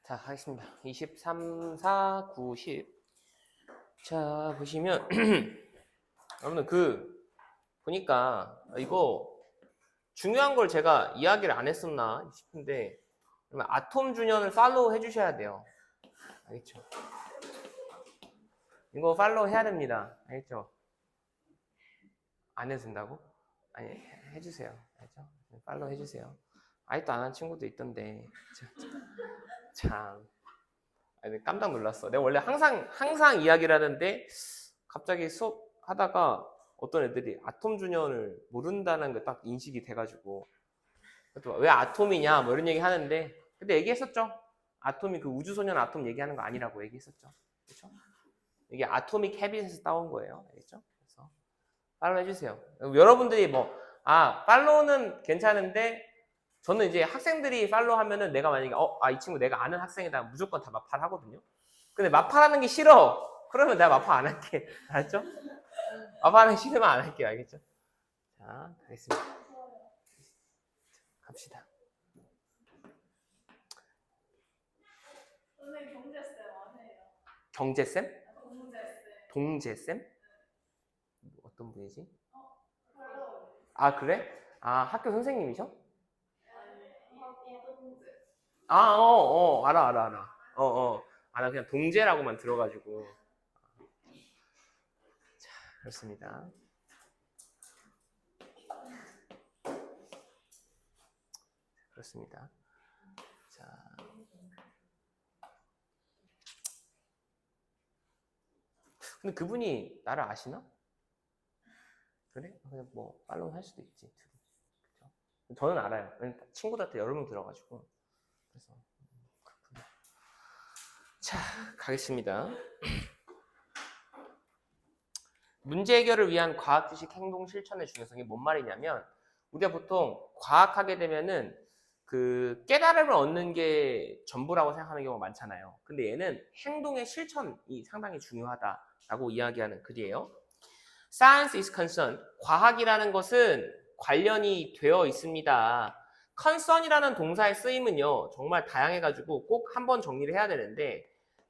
자, 하겠습니다. 23, 4, 9, 10. 자, 보시면 여러분들 보니까 이거 중요한 걸 제가 이야기를 안 했었나 싶은데 아톰 주년을 팔로우 해주셔야 돼요. 알겠죠? 이거 팔로우 해야 됩니다. 알겠죠? 안 해도 된다고? 아니, 해주세요. 알겠죠? 팔로우 해주세요. 아직도 안 한 친구도 있던데. 참. 아니, 깜짝 놀랐어. 내가 원래 항상 이야기를 하는데 갑자기 수업 하다가 어떤 애들이 아톰 주년을 모른다는 게 딱 인식이 돼가지고 왜 아톰이냐 뭐 이런 얘기 하는데 근데 얘기했었죠. 아톰이 그 우주소년 아톰 얘기하는 거 아니라고 얘기했었죠. 그렇죠? 이게 아토믹 헤빗에서 따온 거예요. 알겠죠? 그래서 팔로우 해주세요. 여러분들이 팔로우는 괜찮은데 저는 이제 학생들이 팔로우 하면은 내가 만약에 이 친구 내가 아는 학생이다 무조건 다 마팔 하거든요. 근데 마팔하는 게 싫어. 그러면 내가 마팔 안 할게. 알았죠? 마팔하는 게 싫으면 안 할게요. 알겠죠? 자, 가겠습니다. 갑시다. 선생님 경제쌤 아세요? 경제쌤? 동재쌤. 동재쌤? 어떤 분이지? 팔로우. 그래? 학교 선생님이셔? 이동재. 알아. 나 그냥 동재라고만 들어가지고. 자, 그렇습니다. 그렇습니다. 자. 근데 그분이 나를 아시나? 그래? 그냥 뭐 팔로우 할 수도 있지. 그렇죠? 저는 알아요. 친구들한테 여러 명 들어가지고. 그래서 그렇군요. 자, 가겠습니다. 문제 해결을 위한 과학 지식 행동 실천의 중요성이 뭔 말이냐면 우리가 보통 과학하게 되면은 그 깨달음을 얻는 게 전부라고 생각하는 경우가 많잖아요. 근데 얘는 행동의 실천이 상당히 중요하다라고 이야기하는 글이에요. Science is concerned. 과학이라는 것은 관련이 되어 있습니다. concern이라는 동사의 쓰임은요, 정말 다양해가지고 꼭 한번 정리를 해야 되는데,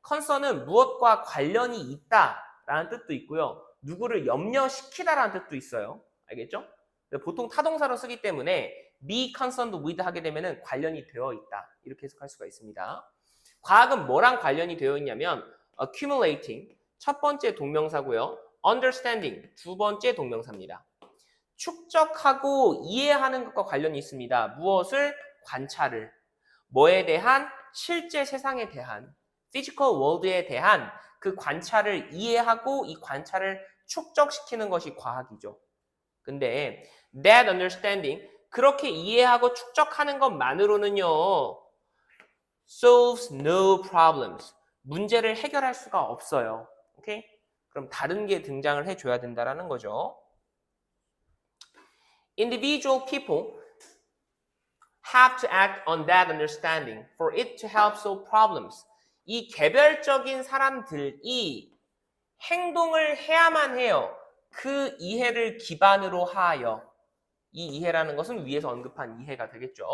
concern은 무엇과 관련이 있다라는 뜻도 있고요, 누구를 염려시키다라는 뜻도 있어요. 알겠죠? 보통 타동사로 쓰기 때문에 be concerned with 하게 되면은 관련이 되어 있다. 이렇게 해석할 수가 있습니다. 과학은 뭐랑 관련이 되어 있냐면, accumulating, 첫 번째 동명사고요. understanding, 두 번째 동명사입니다. 축적하고 이해하는 것과 관련이 있습니다. 무엇을? 관찰을. 뭐에 대한? 실제 세상에 대한, physical world에 대한 그 관찰을 이해하고 이 관찰을 축적시키는 것이 과학이죠. 근데 that understanding, 그렇게 이해하고 축적하는 것만으로는요, solves no problems, 문제를 해결할 수가 없어요. 오케이? 그럼 다른 게 등장을 해줘야 된다는 거죠. Individual people have to act on that understanding for it to help solve problems. 이 개별적인 사람들이 행동을 해야만 해요. 그 이해를 기반으로 하여. 이 이해라는 것은 위에서 언급한 이해가 되겠죠.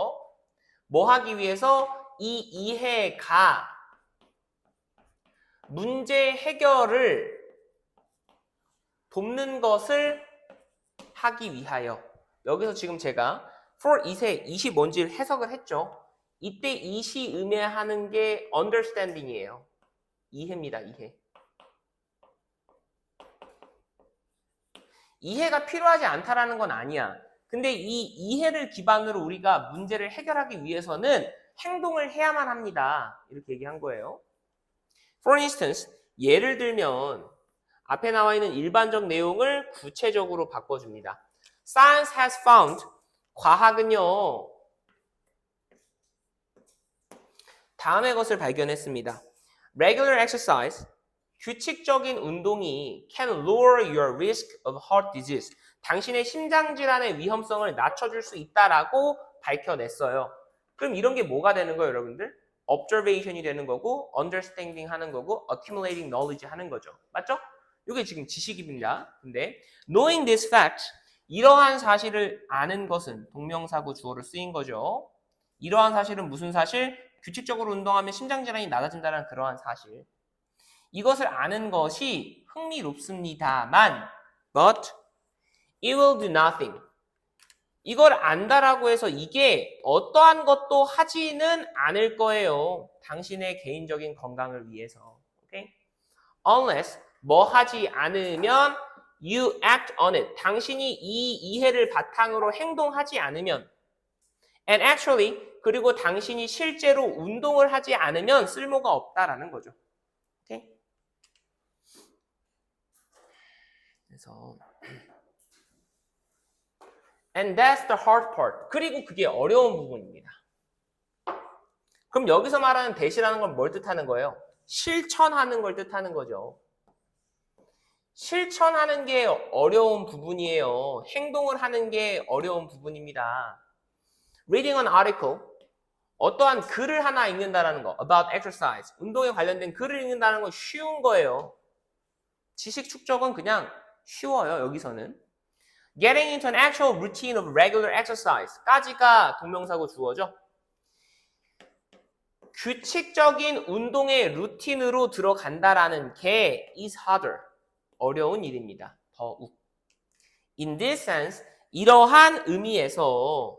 뭐 하기 위해서? 이 이해가 문제 해결을 돕는 것을 하기 위하여. 여기서 지금 제가 for it이 뭔지를 해석을 했죠. 이때 it이 의미하는 게 understanding이에요. 이해입니다. 이해. 이해가 필요하지 않다라는 건 아니야. 근데 이 이해를 기반으로 우리가 문제를 해결하기 위해서는 행동을 해야만 합니다. 이렇게 얘기한 거예요. For instance, 예를 들면 앞에 나와 있는 일반적 내용을 구체적으로 바꿔줍니다. Science has found, 과학은요, 다음의 것을 발견했습니다. Regular exercise, 규칙적인 운동이 can lower your risk of heart disease, 당신의 심장질환의 위험성을 낮춰줄 수 있다라고 밝혀냈어요. 그럼 이런 게 뭐가 되는 거예요, 여러분들? observation이 되는 거고, understanding 하는 거고, accumulating knowledge 하는 거죠. 맞죠? 이게 지금 지식입니다. 근데 knowing this fact, 이러한 사실을 아는 것은 동명사고 주어로 쓰인 거죠. 이러한 사실은 무슨 사실? 규칙적으로 운동하면 심장질환이 낮아진다는 그러한 사실. 이것을 아는 것이 흥미롭습니다만 but it will do nothing. 이걸 안다라고 해서 이게 어떠한 것도 하지는 않을 거예요. 당신의 개인적인 건강을 위해서. Okay? Unless 뭐 하지 않으면 you act on it. 당신이 이 이해를 바탕으로 행동하지 않으면 and actually 그리고 당신이 실제로 운동을 하지 않으면 쓸모가 없다라는 거죠. Okay? 그래서 and that's the hard part. 그리고 그게 어려운 부분입니다. 그럼 여기서 말하는 대시라는 건 뭘 뜻하는 거예요? 실천하는 걸 뜻하는 거죠. 실천하는 게 어려운 부분이에요. 행동을 하는 게 어려운 부분입니다. Reading an article, 어떠한 글을 하나 읽는다는 거, about exercise, 운동에 관련된 글을 읽는다는 건 쉬운 거예요. 지식 축적은 그냥 쉬워요, 여기서는. Getting into an actual routine of regular exercise 까지가 동명사고 주어죠. 규칙적인 운동의 루틴으로 들어간다라는 게 is harder. 어려운 일입니다. 더욱. In this sense, 이러한 의미에서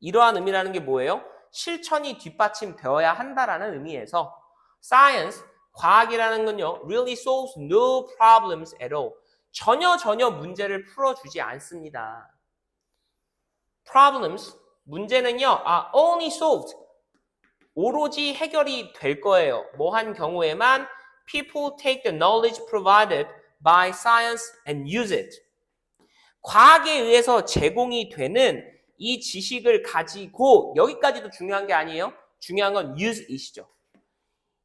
이러한 의미라는 게 뭐예요? 실천이 뒷받침되어야 한다라는 의미에서 science, 과학이라는 건요, really solves no problems at all. 전혀 문제를 풀어주지 않습니다. Problems, 문제는요, are only solved. 오로지 해결이 될 거예요. 뭐 한 경우에만 people take the knowledge provided by science and use it. 과학에 의해서 제공이 되는 이 지식을 가지고 여기까지도 중요한 게 아니에요. 중요한 건 use it이죠.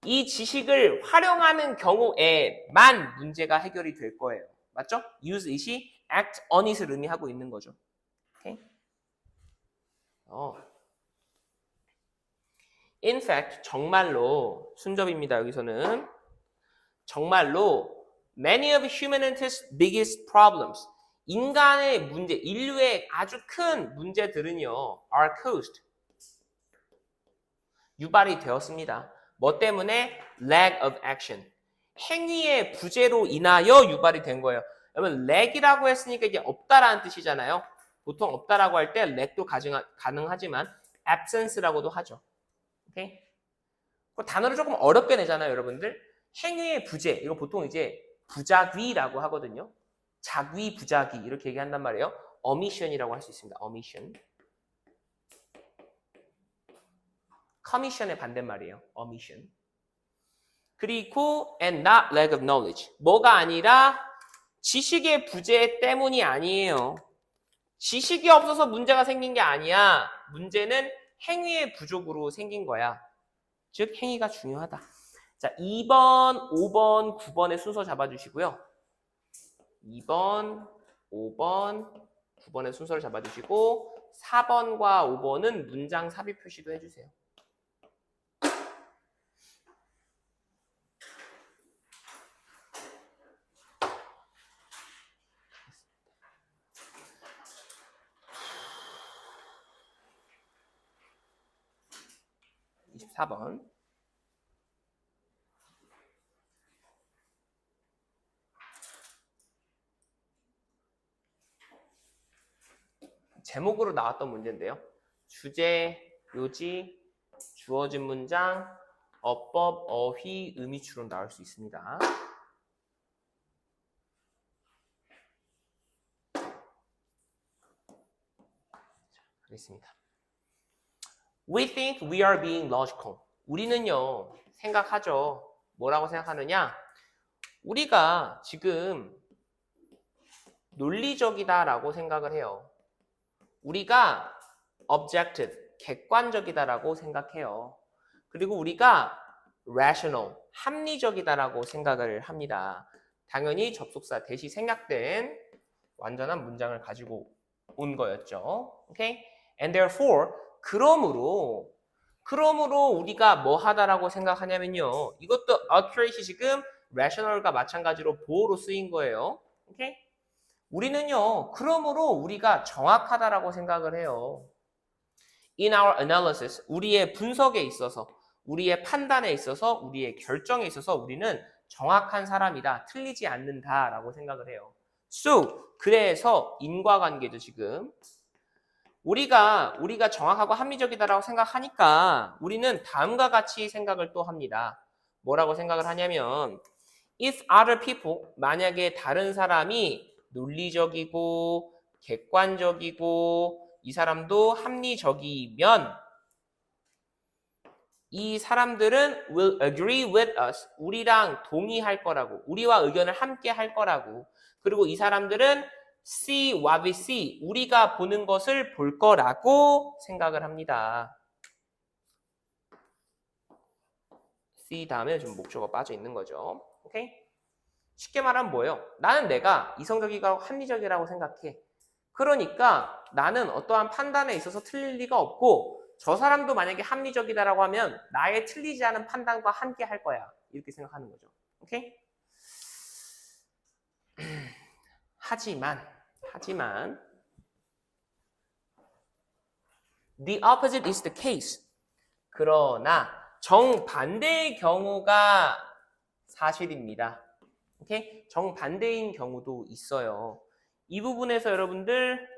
이 지식을 활용하는 경우에만 문제가 해결이 될 거예요. 맞죠? use it이 act on it을 의미하고 있는 거죠. Okay? In fact, 정말로 순접입니다. 여기서는 정말로 many of humanity's biggest problems, 인간의 문제, 인류의 아주 큰 문제들은요, are caused, 유발이 되었습니다. 뭐 때문에? lack of action, 행위의 부재로 인하여 유발이 된 거예요. 여러분, lack이라고 했으니까 이게 없다라는 뜻이잖아요. 보통 없다라고 할 때 lack도 가능하지만 absence라고도 하죠. 오케이? 그 단어를 조금 어렵게 내잖아요, 여러분들. 행위의 부재, 이거 보통 이제 부작위라고 하거든요. 작위, 부작위 이렇게 얘기한단 말이에요. omission이라고 할 수 있습니다. omission. commission의 반대말이에요. omission. 그리고 and not lack of knowledge. 뭐가 아니라 지식의 부재 때문이 아니에요. 지식이 없어서 문제가 생긴 게 아니야. 문제는 행위의 부족으로 생긴 거야. 즉 행위가 중요하다. 자, 2번, 5번, 9번의 순서 잡아주시고요. 2번, 5번, 9번의 순서를 잡아주시고 4번과 5번은 문장 삽입 표시도 해주세요. 번 '제목으로 나왔던 문제인데요. 주제, 요지, 주어진 문장, 어법, 어휘, 의미추론 나올 수 있습니다. 하겠습니다. We think we are being logical. 우리는요, 생각하죠. 뭐라고 생각하느냐? 우리가 지금 논리적이다라고 생각을 해요. 우리가 objective, 객관적이다라고 생각해요. 그리고 우리가 rational, 합리적이다라고 생각을 합니다. 당연히 접속사 대시 생략된 완전한 문장을 가지고 온 거였죠. Okay? And therefore, 그러므로 우리가 뭐 하다라고 생각하냐면요. 이것도 accurate이 지금 rational과 마찬가지로 보호로 쓰인 거예요. 오케이? 우리는요. 그러므로 우리가 정확하다라고 생각을 해요. in our analysis, 우리의 분석에 있어서, 우리의 판단에 있어서, 우리의 결정에 있어서 우리는 정확한 사람이다, 틀리지 않는다라고 생각을 해요. So, 그래서 인과관계죠, 지금. 우리가 정확하고 합리적이다라고 생각하니까 우리는 다음과 같이 생각을 또 합니다. 뭐라고 생각을 하냐면 if other people, 만약에 다른 사람이 논리적이고 객관적이고 이 사람도 합리적이면 이 사람들은 will agree with us, 우리랑 동의할 거라고, 우리와 의견을 함께 할 거라고, 그리고 이 사람들은 see what we see, 우리가 보는 것을 볼 거라고 생각을 합니다. see 다음에 좀 목적어가 빠져 있는 거죠. 오케이? 쉽게 말하면 뭐예요? 나는 내가 이성적이고 합리적이라고 생각해. 그러니까 나는 어떠한 판단에 있어서 틀릴 리가 없고 저 사람도 만약에 합리적이다라고 하면 나의 틀리지 않은 판단과 함께 할 거야. 이렇게 생각하는 거죠. 오케이? 하지만 the opposite is the case. 그러나 정반대의 경우가 사실입니다. 오케이? 정반대인 경우도 있어요. 이 부분에서 여러분들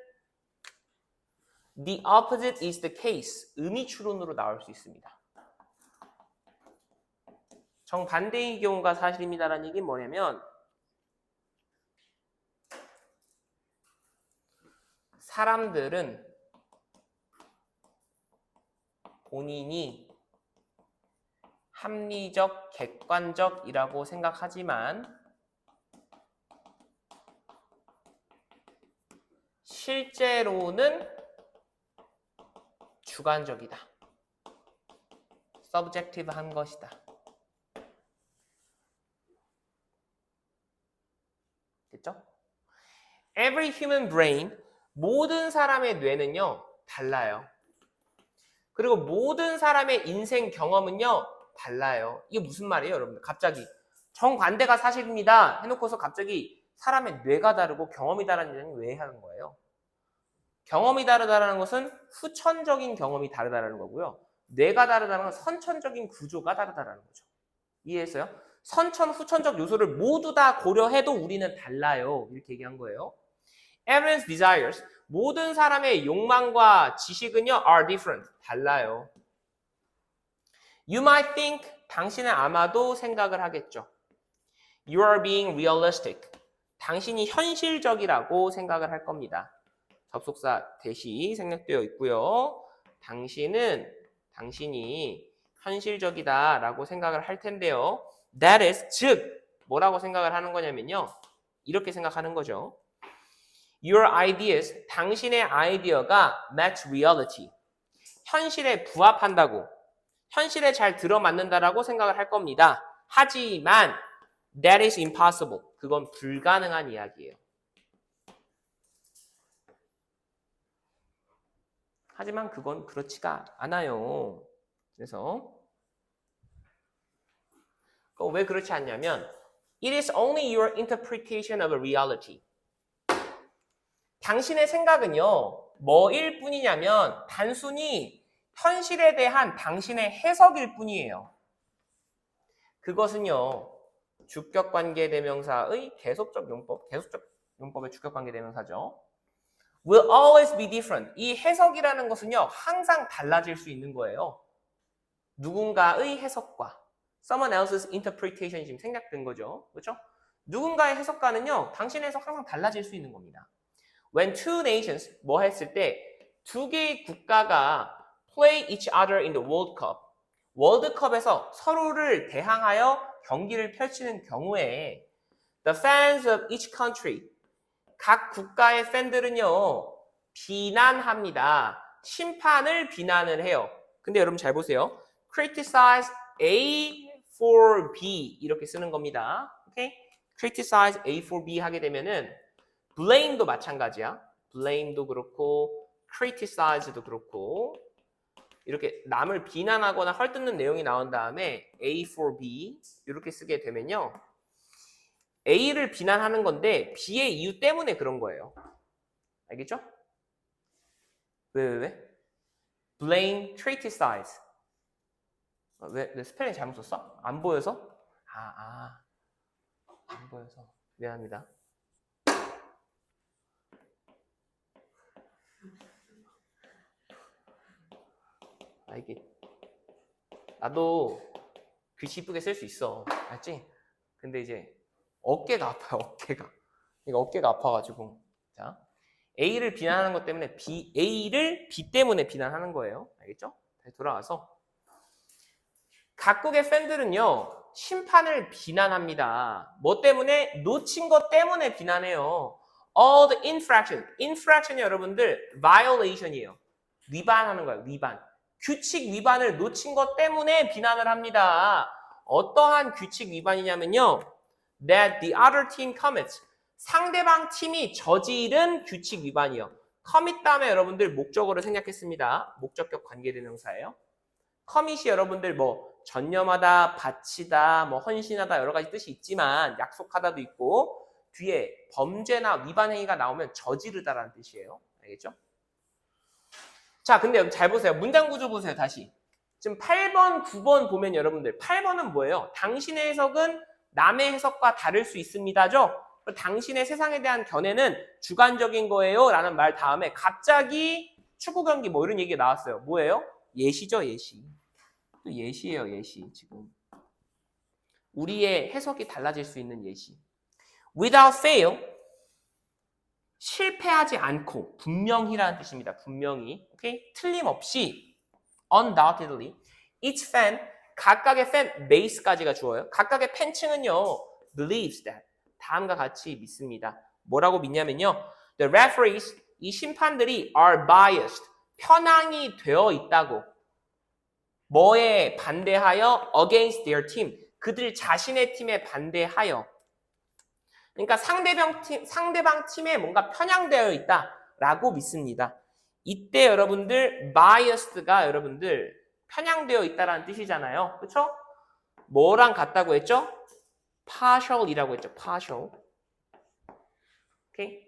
the opposite is the case, 의미 추론으로 나올 수 있습니다. 정반대의 경우가 사실입니다라는 얘기는 뭐냐면 사람들은 본인이 합리적, 객관적이라고 생각하지만 실제로는 주관적이다. subjective한 것이다. 됐죠? Every human brain, 모든 사람의 뇌는요 달라요. 그리고 모든 사람의 인생 경험은요 달라요. 이게 무슨 말이에요, 여러분들? 갑자기 정반대가 사실입니다 해놓고서 갑자기 사람의 뇌가 다르고 경험이 다르다는 얘기는 왜 하는 거예요? 경험이 다르다는 것은 후천적인 경험이 다르다는 거고요. 뇌가 다르다는 건 선천적인 구조가 다르다는 거죠. 이해했어요? 선천, 후천적 요소를 모두 다 고려해도 우리는 달라요. 이렇게 얘기한 거예요. Everyone's desires, 모든 사람의 욕망과 지식은요 are different, 달라요. You might think, 당신은 아마도 생각을 하겠죠. You are being realistic, 당신이 현실적이라고 생각을 할 겁니다. 접속사 대시 생략되어 있고요. 당신이 현실적이다라고 생각을 할 텐데요. That is, 즉 뭐라고 생각을 하는 거냐면요. 이렇게 생각하는 거죠. Your ideas, 당신의 아이디어가 match reality, 현실에 부합한다고, 현실에 잘 들어맞는다라고 생각을 할 겁니다. 하지만 that is impossible, 그건 불가능한 이야기예요. 하지만 그건 그렇지가 않아요. 그래서 왜 그렇지 않냐면 it is only your interpretation of a reality. 당신의 생각은요 뭐일 뿐이냐면 단순히 현실에 대한 당신의 해석일 뿐이에요. 그것은요 주격관계대명사의 계속적 용법의 주격관계대명사죠. will always be different. 이 해석이라는 것은요 항상 달라질 수 있는 거예요. 누군가의 해석과 someone else's interpretation이 지금 생략된 거죠. 그렇죠? 누군가의 해석과는요 당신의 해석 항상 달라질 수 있는 겁니다. When two nations, 뭐 했을 때 두 개의 국가가 play each other in the World Cup, 월드컵에서 서로를 대항하여 경기를 펼치는 경우에 the fans of each country, 각 국가의 팬들은요 비난합니다. 심판을 비난을 해요. 근데 여러분 잘 보세요. criticize A for B 이렇게 쓰는 겁니다. 오케이? criticize A for B 하게 되면은 blame도 마찬가지야. blame도 그렇고 criticize도 그렇고 이렇게 남을 비난하거나 헐뜯는 내용이 나온 다음에 A for B 이렇게 쓰게 되면요. A를 비난하는 건데 B의 이유 때문에 그런 거예요. 알겠죠? 왜? blame, criticize. 왜 스펠링 잘못 썼어? 안 보여서? 안 보여서 미안합니다. 이게 나도 글씨 이쁘게 쓸 수 있어, 알지? 근데 이제 어깨가 아파요, 어깨가. 이거 어깨가 아파가지고. 자, A를 비난하는 것 때문에 A를 B 때문에 비난하는 거예요. 알겠죠? 다시 돌아와서 각국의 팬들은요, 심판을 비난합니다. 뭐 때문에? 놓친 것 때문에 비난해요. All the infraction. infraction이 여러분들 violation이에요. 위반하는 거예요. 위반. 규칙 위반을 놓친 것 때문에 비난을 합니다. 어떠한 규칙 위반이냐면요. That the other team commits. 상대방 팀이 저지른 규칙 위반이요. commit 다음에 여러분들 목적어를 생략했습니다. 목적격 관계대명사예요. commit이 여러분들 뭐 전념하다, 바치다, 뭐 헌신하다 여러 가지 뜻이 있지만 약속하다도 있고 뒤에 범죄나 위반 행위가 나오면 저지르다라는 뜻이에요. 알겠죠? 자, 근데 잘 보세요. 문장 구조 보세요. 다시. 지금 8번, 9번 보면 여러분들 8번은 뭐예요? 당신의 해석은 남의 해석과 다를 수 있습니다죠? 당신의 세상에 대한 견해는 주관적인 거예요 라는 말 다음에 갑자기 축구 경기 뭐 이런 얘기가 나왔어요. 뭐예요? 예시죠, 예시. 또 예시예요, 예시. 지금 우리의 해석이 달라질 수 있는 예시. Without fail, 실패하지 않고, 분명히라는 뜻입니다. 분명히, 오케이? 틀림없이, undoubtedly, each fan, 각각의 팬 base까지가 주어요. 각각의 팬층은요, believes that, 다음과 같이 믿습니다. 뭐라고 믿냐면요, the referees, 이 심판들이 are biased, 편향이 되어 있다고. 뭐에 반대하여? against their team. 그들 자신의 팀에 반대하여. 그러니까 상대방 팀에 뭔가 편향되어 있다라고 믿습니다. 이때 여러분들 biased가 여러분들 편향되어 있다라는 뜻이잖아요. 그렇죠? 뭐랑 같다고 했죠? partial이라고 했죠. partial. 오케이?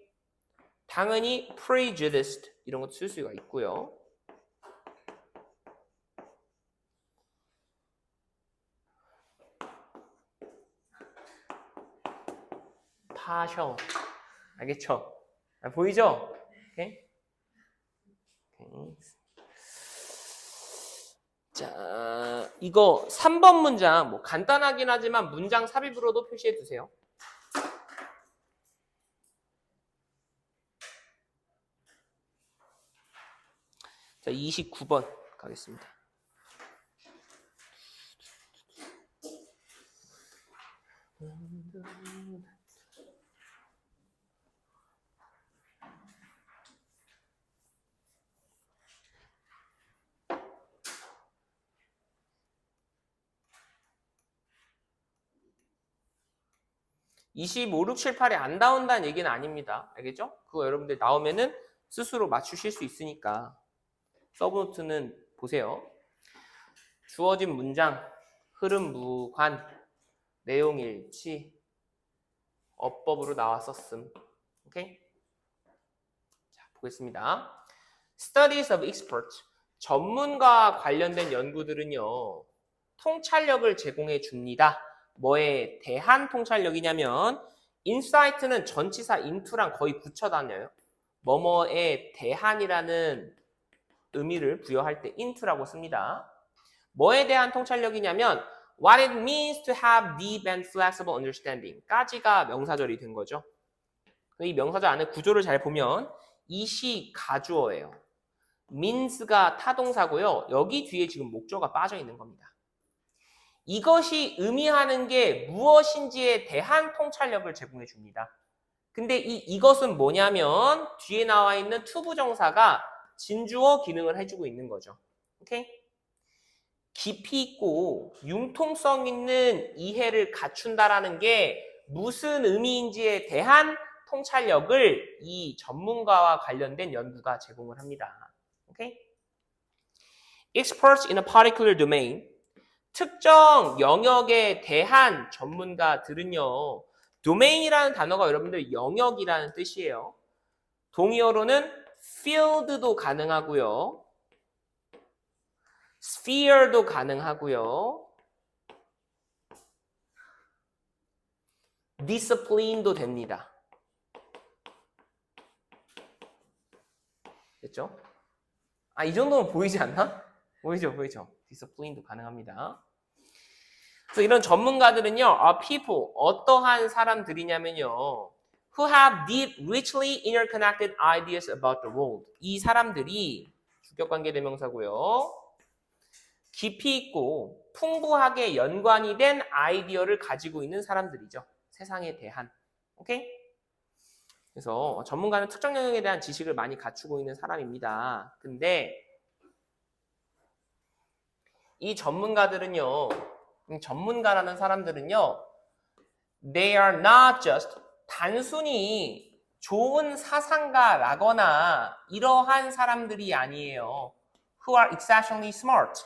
당연히 prejudiced 이런 것도 쓸 수가 있고요. partial. 알겠죠? 보이죠? 오케이? 오케이. 자, 이거 3번 문장 뭐 간단하긴 하지만 문장 삽입으로도 표시해 두세요. 자, 29번 가겠습니다. (25, 6, 7, 8이) 안 나온다는 얘기는 아닙니다. 알겠죠? 그거 여러분들 나오면은 스스로 맞추실 수 있으니까 서브노트는 보세요. 주어진 문장, 흐름 무관, 내용 일치, 어법으로 나왔었음. 오케이? 자, 보겠습니다. Studies of experts. 전문가와 관련된 연구들은요, 통찰력을 제공해 줍니다. 뭐에 대한 통찰력이냐면, insight는 전치사 into랑 거의 붙여 다녀요. 뭐뭐에 대한이라는 의미를 부여할 때 into라고 씁니다. 뭐에 대한 통찰력이냐면, what it means to have deep and flexible understanding 까지가 명사절이 된 거죠. 이 명사절 안에 구조를 잘 보면 이시 가주어예요. means가 타동사고요. 여기 뒤에 지금 목조가 빠져 있는 겁니다. 이것이 의미하는 게 무엇인지에 대한 통찰력을 제공해 줍니다. 근데 이것은 뭐냐면 뒤에 나와 있는 투부정사가 진주어 기능을 해주고 있는 거죠. 오케이? 깊이 있고 융통성 있는 이해를 갖춘다라는 게 무슨 의미인지에 대한 통찰력을 이 전문가와 관련된 연구가 제공을 합니다. 오케이? Experts in a particular domain. 특정 영역에 대한 전문가들은요. domain이라는 단어가 여러분들 영역이라는 뜻이에요. 동의어로는 field도 가능하고요. sphere도 가능하고요. discipline도 됩니다. 됐죠? 아, 이 정도면 보이지 않나? 보이죠? discipline도 가능합니다. 그래서 이런 전문가들은요, are people, 어떠한 사람들이냐면요, who have deep, richly interconnected ideas about the world. 이 사람들이 주격관계 대명사고요. 깊이 있고 풍부하게 연관이 된 아이디어를 가지고 있는 사람들이죠. 세상에 대한. 오케이? 그래서 전문가는 특정 영역에 대한 지식을 많이 갖추고 있는 사람입니다. 근데 이 전문가들은요, 전문가라는 사람들은요, they are not just 단순히 좋은 사상가라거나 이러한 사람들이 아니에요. who are exceptionally smart.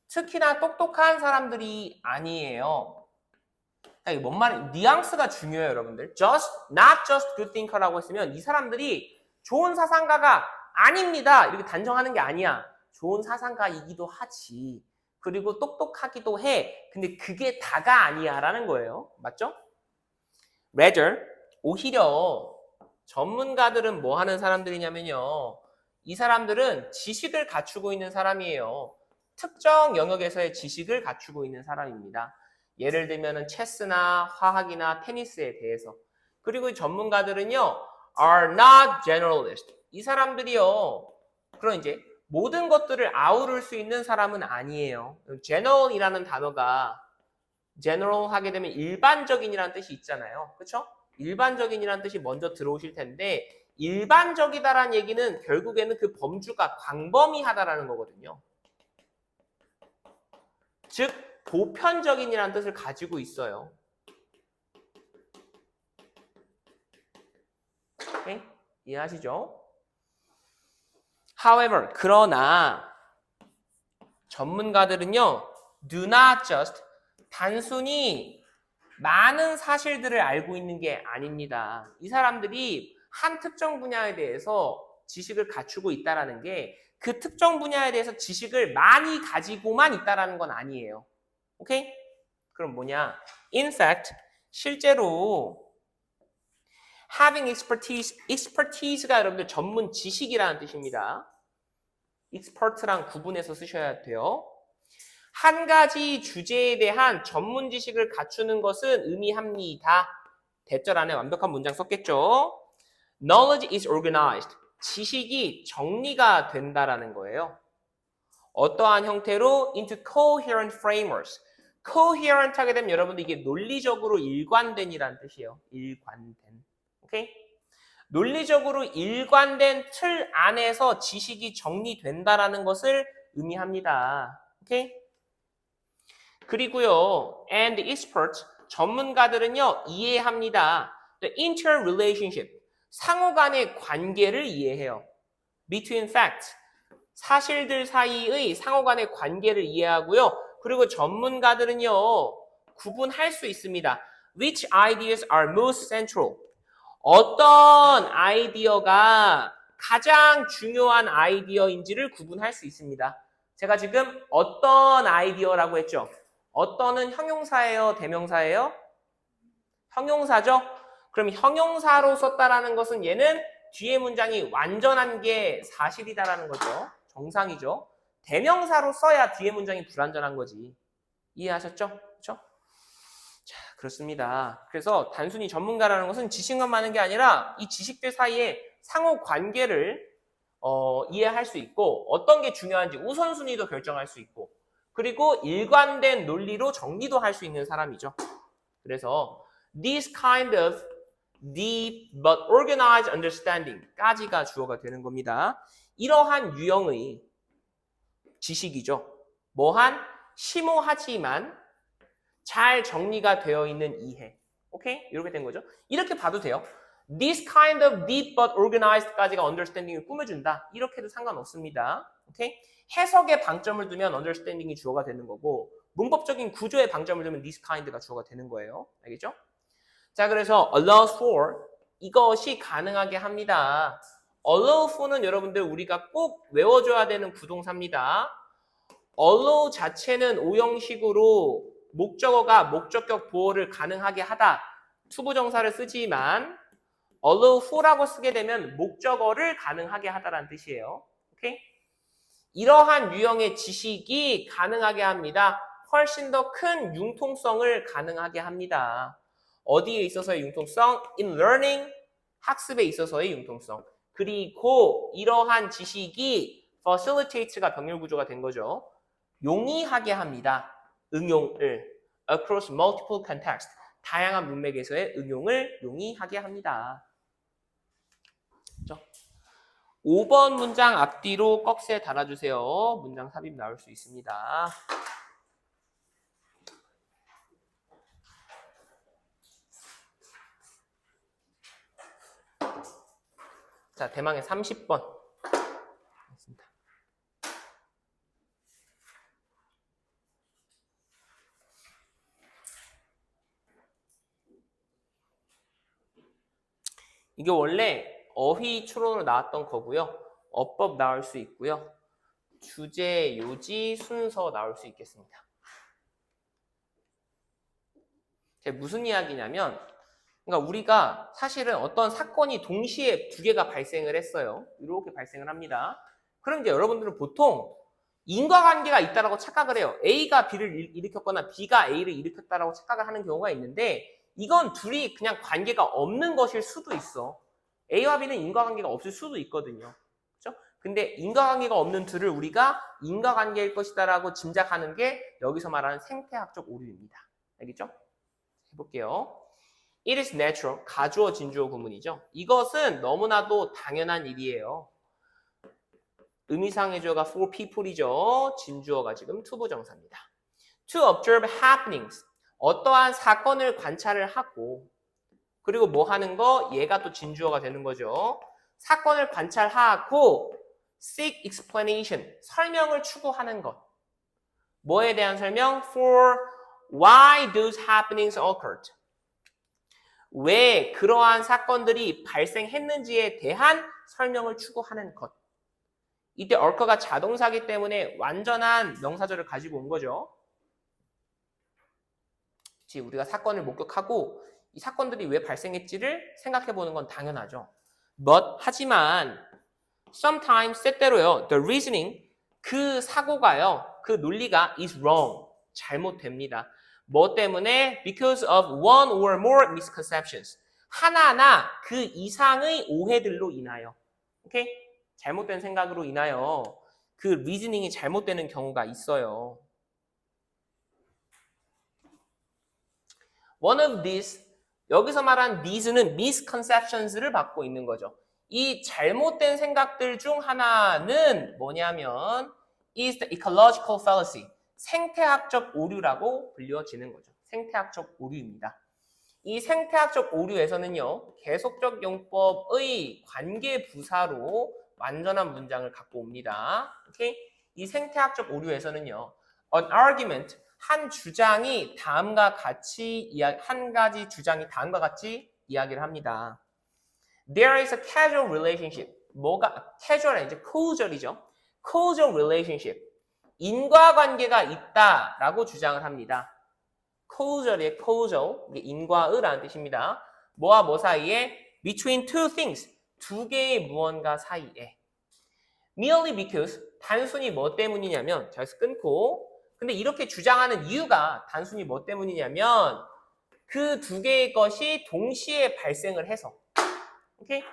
특히나 똑똑한 사람들이 아니에요. 이게 뭔 말이에요? 뉘앙스가 중요해요, 여러분들. not just good thinker라고 했으면 이 사람들이 좋은 사상가가 아닙니다. 이렇게 단정하는 게 아니야. 좋은 사상가이기도 하지. 그리고 똑똑하기도 해. 근데 그게 다가 아니야 라는 거예요. 맞죠? rather, 오히려 전문가들은 뭐 하는 사람들이냐면요. 이 사람들은 지식을 갖추고 있는 사람이에요. 특정 영역에서의 지식을 갖추고 있는 사람입니다. 예를 들면 체스나 화학이나 테니스에 대해서. 그리고 이 전문가들은요, are not generalist. 이 사람들이요, 그런 이제 모든 것들을 아우를 수 있는 사람은 아니에요. general이라는 단어가 general 하게 되면 일반적인이라는 뜻이 있잖아요. 그렇죠? 일반적인이라는 뜻이 먼저 들어오실 텐데 일반적이다라는 얘기는 결국에는 그 범주가 광범위하다라는 거거든요. 즉 보편적인이라는 뜻을 가지고 있어요. 오케이? 이해하시죠? However, 그러나 전문가들은요, do not just 단순히 많은 사실들을 알고 있는 게 아닙니다. 이 사람들이 한 특정 분야에 대해서 지식을 갖추고 있다는 게 그 특정 분야에 대해서 지식을 많이 가지고만 있다는 건 아니에요. 오케이? 그럼 뭐냐? In fact, 실제로 having expertise가 여러분들 전문 지식이라는 뜻입니다. expert랑 구분해서 쓰셔야 돼요. 한 가지 주제에 대한 전문 지식을 갖추는 것은 의미합니다. 대절 안에 완벽한 문장 썼겠죠? Knowledge is organized. 지식이 정리가 된다라는 거예요. 어떠한 형태로 into coherent frameworks. coherent 하게 되면 여러분들 이게 논리적으로 일관된이라는 뜻이에요. 일관된. 오케이? 논리적으로 일관된 틀 안에서 지식이 정리된다라는 것을 의미합니다. 오케이? 그리고요, and experts, 전문가들은요, 이해합니다. The interrelationship, 상호 간의 관계를 이해해요. Between facts, 사실들 사이의 상호 간의 관계를 이해하고요. 그리고 전문가들은요, 구분할 수 있습니다. Which ideas are most central? 어떤 아이디어가 가장 중요한 아이디어인지를 구분할 수 있습니다. 제가 지금 어떤 아이디어라고 했죠? 어떤은 형용사예요? 대명사예요? 형용사죠? 그럼 형용사로 썼다라는 것은 얘는 뒤에 문장이 완전한 게 사실이다라는 거죠. 정상이죠. 대명사로 써야 뒤에 문장이 불완전한 거지. 이해하셨죠? 그렇죠? 자, 그렇습니다. 그래서 단순히 전문가라는 것은 지식만 많은 게 아니라 이 지식들 사이에 상호 관계를 이해할 수 있고 어떤 게 중요한지 우선순위도 결정할 수 있고 그리고 일관된 논리로 정리도 할 수 있는 사람이죠. 그래서 this kind of deep but organized understanding 까지가 주어가 되는 겁니다. 이러한 유형의 지식이죠. 뭐한 심오하지만 잘 정리가 되어 있는 이해. 오케이? 이렇게 된 거죠. 이렇게 봐도 돼요. This kind of deep but organized까지가 understanding을 꾸며준다. 이렇게 해도 상관없습니다. 오케이? 해석에 방점을 두면 understanding이 주어가 되는 거고 문법적인 구조에 방점을 두면 this kind가 주어가 되는 거예요. 알겠죠? 자, 그래서 allows for 이것이 가능하게 합니다. allow for는 여러분들 우리가 꼭 외워줘야 되는 구동사입니다. allow 자체는 오형식으로 목적어가 목적격 보호를 가능하게 하다. 투부정사를 쓰지만 allow who라고 쓰게 되면 목적어를 가능하게 하다라는 뜻이에요. 오케이? 이러한 유형의 지식이 가능하게 합니다. 훨씬 더 큰 융통성을 가능하게 합니다. 어디에 있어서의 융통성? In learning, 학습에 있어서의 융통성. 그리고 이러한 지식이 facilitates가 병렬 구조가 된 거죠. 용이하게 합니다. 응용을 across multiple contexts. 다양한 문맥에서의 응용을 용이하게 합니다. 그렇죠? 5번 문장 앞뒤로 꺽쇠 달아주세요. 문장 삽입 나올 수 있습니다. 자, 대망의 30번. 이게 원래 어휘 추론으로 나왔던 거고요. 어법 나올 수 있고요. 주제, 요지, 순서 나올 수 있겠습니다. 무슨 이야기냐면, 그러니까 우리가 사실은 어떤 사건이 동시에 두 개가 발생을 했어요. 이렇게 발생을 합니다. 그럼 이제 여러분들은 보통 인과관계가 있다라고 착각을 해요. A가 B를 일으켰거나 B가 A를 일으켰다라고 착각을 하는 경우가 있는데 이건 둘이 그냥 관계가 없는 것일 수도 있어. A와 B는 인과관계가 없을 수도 있거든요. 그렇죠? 근데 인과관계가 없는 둘을 우리가 인과관계일 것이다라고 짐작하는 게 여기서 말하는 생태학적 오류입니다. 알겠죠? 해볼게요. It is natural, 가주어 진주어 구문이죠. 이것은 너무나도 당연한 일이에요. 의미상의 주어가 for people이죠. 진주어가 지금 투부정사입니다. To observe happenings, 어떠한 사건을 관찰을 하고 그리고 뭐 하는 거? 얘가 또 진주어가 되는 거죠. 사건을 관찰하고 seek explanation, 설명을 추구하는 것. 뭐에 대한 설명? For why those happenings occurred. 왜 그러한 사건들이 발생했는지에 대한 설명을 추구하는 것. 이때 occur가 자동사기 때문에 완전한 명사절을 가지고 온 거죠. 우리가 사건을 목격하고 이 사건들이 왜 발생했지를 생각해 보는 건 당연하죠. 하지만 sometimes 때때로요. The reasoning, 그 사고가요. 그 논리가 is wrong. 잘못됩니다. 뭐 때문에? Because of one or more misconceptions. 하나나 그 이상의 오해들로 인하여. 오케이? 잘못된 생각으로 인하여 그 리즈닝이 잘못되는 경우가 있어요. One of these, 여기서 말한 these는 misconceptions를 받고 있는 거죠. 이 잘못된 생각들 중 하나는 뭐냐면 is the ecological fallacy. 생태학적 오류라고 불려지는 거죠. 생태학적 오류입니다. 이 생태학적 오류에서는요. 계속적 용법의 관계 부사로 완전한 문장을 갖고 옵니다. 오케이? 이 생태학적 오류에서는요. An argument, 한 가지 주장이 다음과 같이 이야기를 합니다. There is a causal relationship. 뭐가 casual이 이제 causal이죠. causal relationship. 인과관계가 있다라고 주장을 합니다. causal의 causal, 인과의라는 뜻입니다. 뭐와 뭐 사이에? Between two things. 두 개의 무언가 사이에. Merely because, 단순히 뭐 때문이냐면, 자, 여기서 끊고, 근데 이렇게 주장하는 이유가 단순히 뭐 때문이냐면, 그 두 개의 것이 동시에 발생을 해서. 오케이?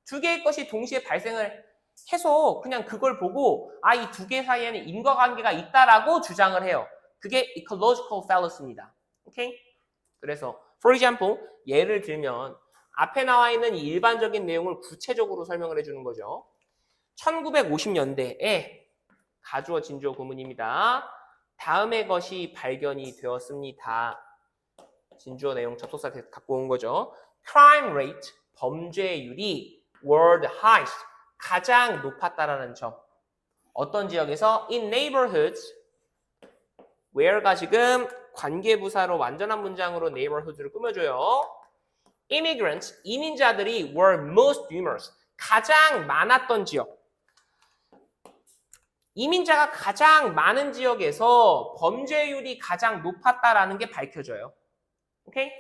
두 개의 것이 동시에 발생을 해서 그냥 그걸 보고 이 두 개 사이에는 인과관계가 있다라고 주장을 해요. 그게 ecological fallacy입니다. 오케이? 그래서 for example 예를 들면 앞에 나와 있는 이 일반적인 내용을 구체적으로 설명을 해주는 거죠. 1950년대에 가주어 진주어 구문입니다. 다음의 것이 발견이 되었습니다. 진주어 내용 접속사 갖고 온 거죠. Crime rate, 범죄율이 world highest, 가장 높았다라는 점. 어떤 지역에서? In neighborhoods, where가 지금 관계부사로 완전한 문장으로 neighborhoods를 꾸며줘요. Immigrants, 이민자들이 were most numerous, 가장 많았던 지역. 이민자가 가장 많은 지역에서 범죄율이 가장 높았다라는 게 밝혀져요. 오케이?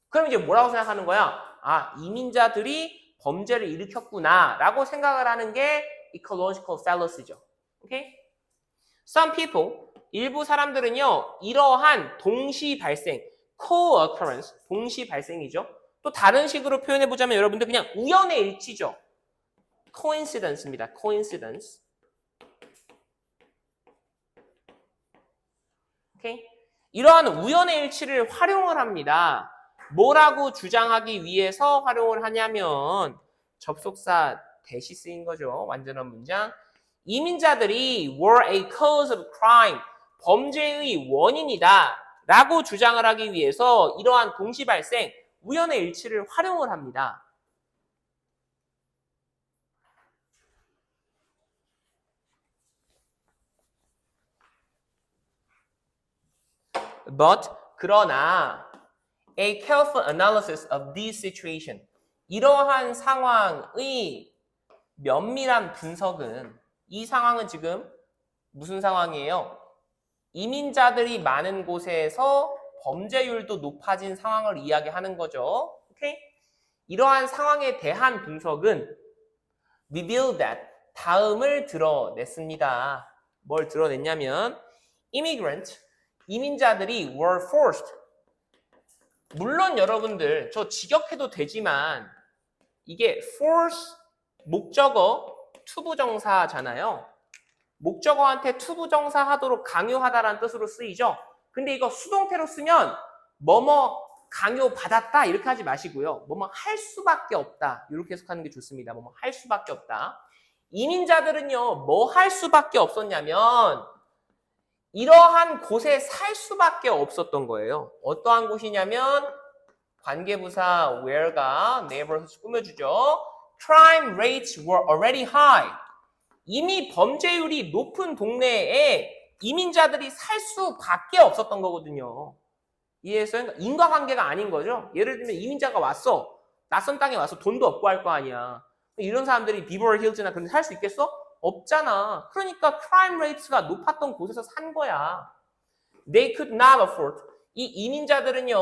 그럼 이제 뭐라고 생각하는 거야? 아, 이민자들이 범죄를 일으켰구나 라고 생각을 하는 게 ecological fallacy죠. 오케이? Some people, 일부 사람들은요, 이러한 동시 발생, co-occurrence, 동시 발생이죠. 또 다른 식으로 표현해보자면 여러분들 그냥 우연의 일치죠. coincidence입니다. coincidence. 오케이? 이러한 우연의 일치를 활용을 합니다. 뭐라고 주장하기 위해서 활용을 하냐면 접속사 대시 쓰인 거죠. 완전한 문장. 이민자들이 were a cause of crime. 범죄의 원인이다. 라고 주장을 하기 위해서 이러한 동시 발생, 우연의 일치를 활용을 합니다. But 그러나 a careful analysis of this situation 이러한 상황의 면밀한 분석은 이 상황은 지금 무슨 상황이에요? 이민자들이 많은 곳에서 범죄율도 높아진 상황을 이야기하는 거죠. 오케이? 이러한 상황에 대한 분석은 reveal that 다음을 드러냈습니다. 뭘 드러냈냐면 immigrant 이민자들이 were forced. 물론 여러분들 저 직역해도 되지만 이게 force 목적어 투부정사잖아요. 목적어한테 투부정사 하도록 강요하다라는 뜻으로 쓰이죠. 근데 이거 수동태로 쓰면 뭐뭐 강요받았다 이렇게 하지 마시고요. 뭐뭐 할 수밖에 없다 이렇게 해석하는 게 좋습니다. 뭐뭐 할 수밖에 없다. 이민자들은요 뭐 할 수밖에 없었냐면 이러한 곳에 살 수밖에 없었던 거예요. 어떠한 곳이냐면 관계부사 where가 neighborhood 꾸며주죠. Crime rates were already high. 이미 범죄율이 높은 동네에 이민자들이 살 수밖에 없었던 거거든요. 이해했어요? 그러니까 인과관계가 아닌 거죠. 예를 들면 이민자가 왔어. 낯선 땅에 와서 돈도 없고 할 거 아니야. 이런 사람들이 비버리 힐즈나 그런 데 살 수 있겠어? 없잖아. 그러니까 crime rates가 높았던 곳에서 산 거야. They could not afford. 이 이민자들은요.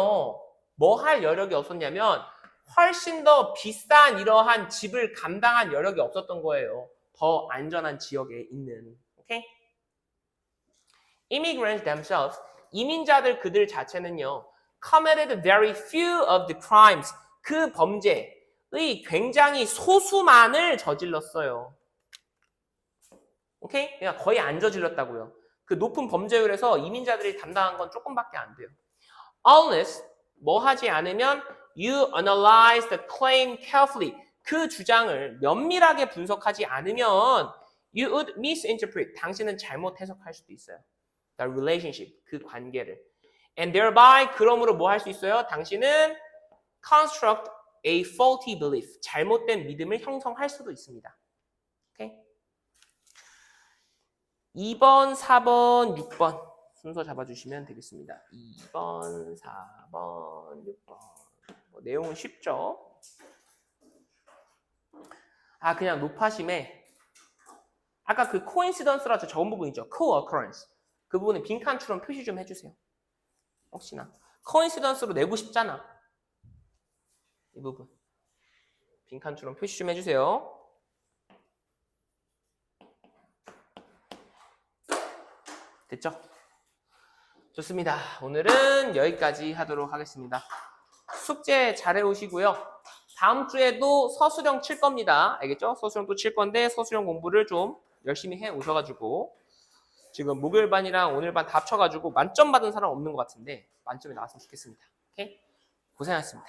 뭐 할 여력이 없었냐면 훨씬 더 비싼 이러한 집을 감당할 여력이 없었던 거예요. 더 안전한 지역에 있는. 오케이? Immigrants themselves. 이민자들 그들 자체는요. committed very few of the crimes. 그 범죄의 굉장히 소수만을 저질렀어요. 오케이? 그냥 거의 안 저질렀다고요. 그 높은 범죄율에서 이민자들이 담당한 건 조금밖에 안 돼요. Unless 뭐 하지 않으면 you analyze the claim carefully. 그 주장을 면밀하게 분석하지 않으면 you would misinterpret. 당신은 잘못 해석할 수도 있어요. The relationship. 그 관계를. And thereby 그러므로 뭐 할 수 있어요? 당신은 construct a faulty belief. 잘못된 믿음을 형성할 수도 있습니다. 오케이? 2번, 4번, 6번 순서 잡아주시면 되겠습니다. 2번, 4번, 6번 내용은 쉽죠? 아 그냥 높아심에 아까 그 coincidence라 저 적은 부분 있죠? co-occurrence 그 부분에 빈칸처럼 표시 좀 해주세요. 혹시나 coincidence로 내고 싶잖아. 이 부분 빈칸처럼 표시 좀 해주세요. 됐죠? 좋습니다. 오늘은 여기까지 하도록 하겠습니다. 숙제 잘 해오시고요. 다음 주에도 서술형 칠 겁니다. 알겠죠? 서술형도 칠 건데 서술형 공부를 좀 열심히 해 오셔가지고 지금 목요일 반이랑 오늘 반 다 합쳐가지고 만점 받은 사람 없는 것 같은데 만점이 나왔으면 좋겠습니다. 오케이? 고생하셨습니다.